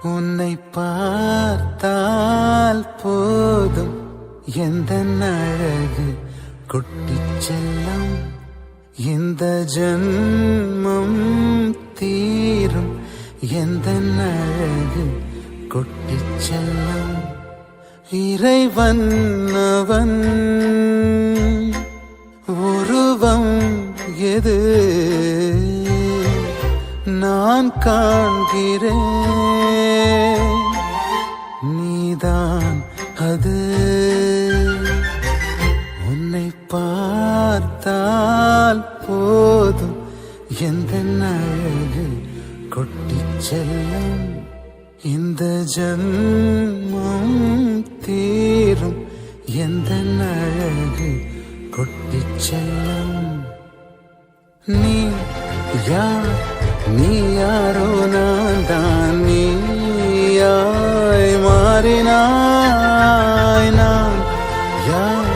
உன்னை பார்த்தால் போதும் எந்த அழகு கொட்டிச் செல்லும். இந்த ஜன்மம் தீரும் எந்த அழகு கொட்டிச் செல்லும். இறைவன் அவன் உருவம் எது நான் காண்கிறேன், நீதான் அது. உன்னை பார்த்தால் போதும் எந்த அழகு கொட்டிச் செல்லும். இந்த ஜன்மம் தீரும் எந்த அழகு கொட்டிச் செல்லும். நீ யார், நீ யாரோ நான் தான் நீயாய் மாறினாய். நான் யார்,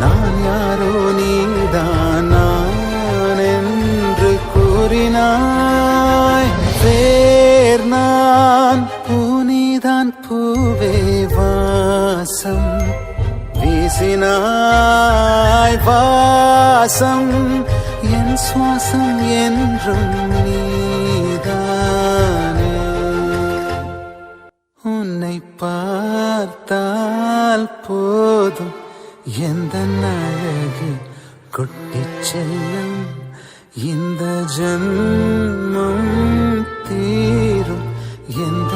நான் யாரோ நீதான் நான் என்று கூறினாய். வேர் நான் பூனிதான் பூவே வாசம் வீசினாய். வாசம் என் சுவாசம் என்றும் நீதானே. உன்னை பார்த்தால் போதும் எந்த அழகு கொட்டிச் செல்லும். இந்த ஜன்மம் தீரும் எந்த